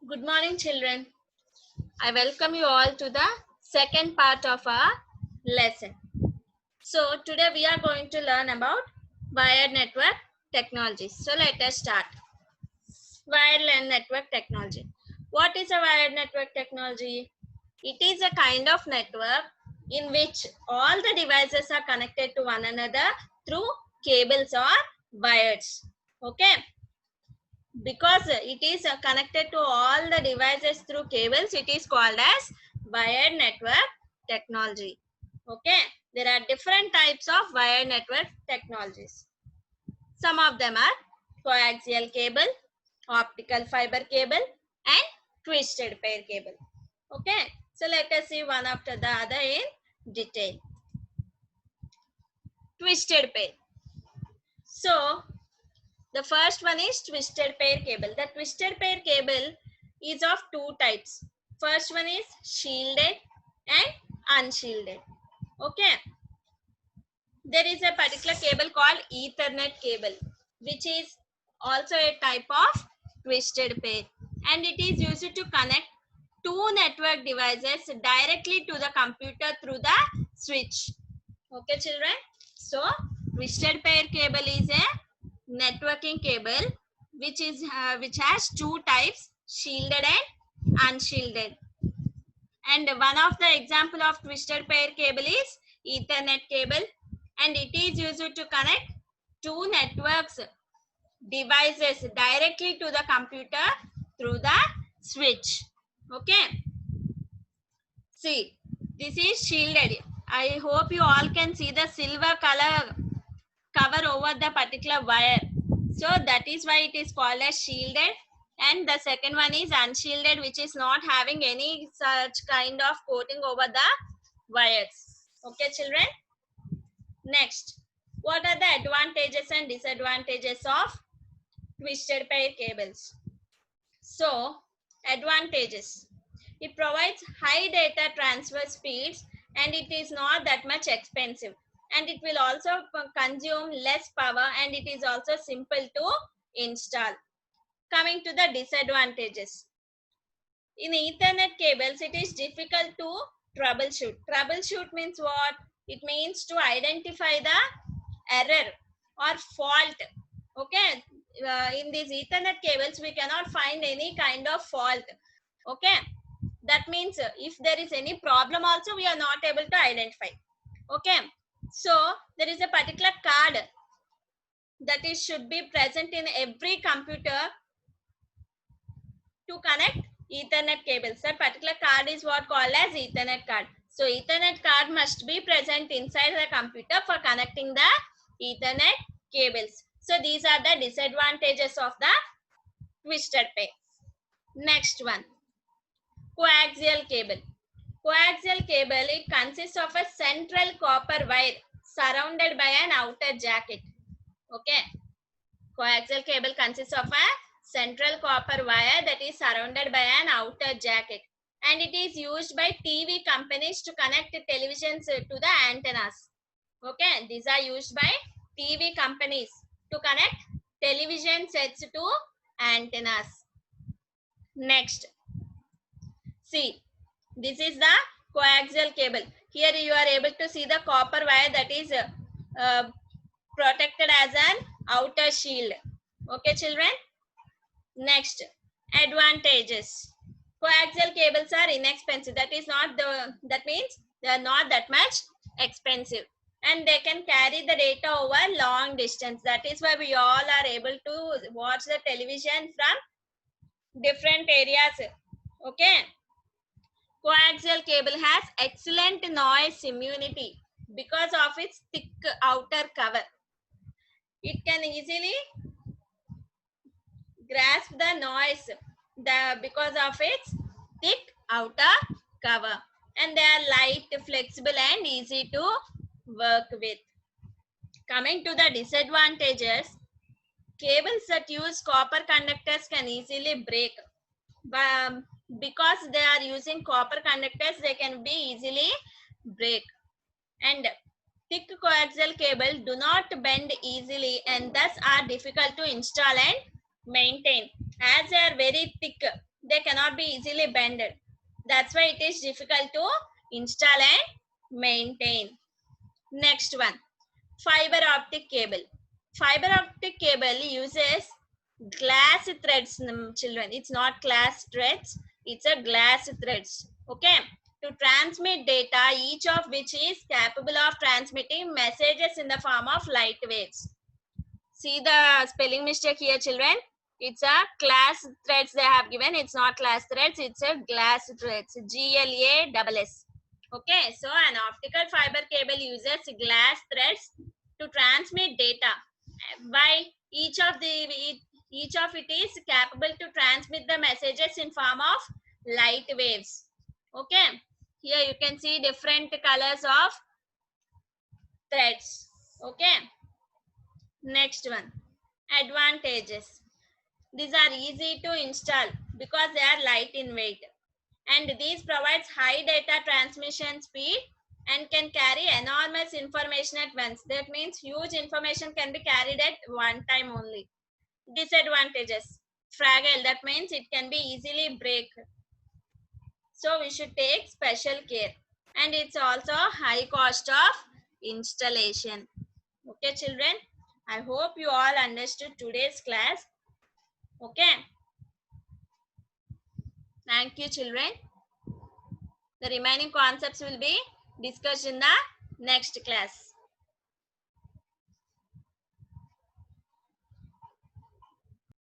Good morning, children. I welcome you all to the second part of our lesson. So, today we are going to learn about wired network technology. So, let us start. Wired network technology. What is a wired network technology? It is a kind of network in which all the devices are connected to one another through cables or wires. Okay. Because it is connected to all the devices through cables, it is called as wired network technology. Okay, there are different types of wired network technologies. Some of them are coaxial cable, optical fiber cable, and twisted pair cable. Okay, so let us see one after the other in detail. Twisted pair. So the first one is twisted pair cable. The twisted pair cable is of two types. First one is shielded and unshielded. Okay. There is a particular cable called Ethernet cable, which is also a type of twisted pair. And it is used to connect two network devices directly to the computer through the switch. Okay, children. So, twisted pair cable is a networking cable which has two types, shielded and unshielded. And one of the example of twisted pair cable is Ethernet cable, and it is used to connect two networks devices directly to the computer through the switch. Okay, see, this is shielded. I hope you all can see the silver color cover over the particular wire. So that is why it is called as shielded. And the second one is unshielded, which is not having any such kind of coating over the wires. Okay, children. Next, what are the advantages and disadvantages of twisted pair cables? So, advantages. It provides high data transfer speeds and it is not that much expensive. And it will also consume less power and it is also simple to install. Coming to the disadvantages. In Ethernet cables, it is difficult to troubleshoot. Troubleshoot means what? It means to identify the error or fault. Okay, in these Ethernet cables, we cannot find any kind of fault. Okay, that means if there is any problem also, we are not able to identify. Okay, so there is a particular card that is should be present in every computer to connect Ethernet cables. That particular card is what called as Ethernet card. So Ethernet card must be present inside the computer for connecting the Ethernet cables. So these are the disadvantages of the twisted pair. Next one, coaxial cable. Coaxial cable, it consists of a central copper wire surrounded by an outer jacket. Okay, coaxial cable consists of a central copper wire that is surrounded by an outer jacket, and it is used by TV companies to connect televisions to the antennas. Okay, these are used by TV companies to connect television sets to antennas. Next, see, this is the coaxial cable. Here you are able to see the copper wire that is protected as an outer shield. Okay, children. Next, advantages. Coaxial cables are inexpensive. That means they are not that much expensive. And they can carry the data over long distance. That is why we all are able to watch the television from different areas. Okay. Coaxial cable has excellent noise immunity because of its thick outer cover. It can easily grasp the noise because of its thick outer cover, and they are light, flexible and easy to work with. Coming to the disadvantages, cables that use copper conductors can easily break. Because they are using copper conductors, they can be easily break. And thick coaxial cable do not bend easily and thus are difficult to install and maintain. As they are very thick, they cannot be easily bended. That's why it is difficult to install and maintain. Next one, fiber optic cable. Fiber optic cable uses glass threads, children. It's not glass threads, it's a glass threads. Okay, to transmit data, each of which is capable of transmitting messages in the form of light waves. See the spelling mistake here, children. It's a glass threads they have given. It's not glass threads, it's a glass threads. GLASS. Okay, so an optical fiber cable uses glass threads to transmit data. By each of it is capable to transmit the messages in form of light waves. Okay, here you can see different colors of threads. Okay, next one, advantages. These are easy to install because they are light in weight, and these provides high data transmission speed and can carry enormous information at once. That means huge information can be carried at one time only. Disadvantages, fragile, that means it can be easily break, so we should take special care, and it's also high cost of installation. Okay, children, I hope you all understood today's class. Okay, thank you, children. The remaining concepts will be discussed in the next class.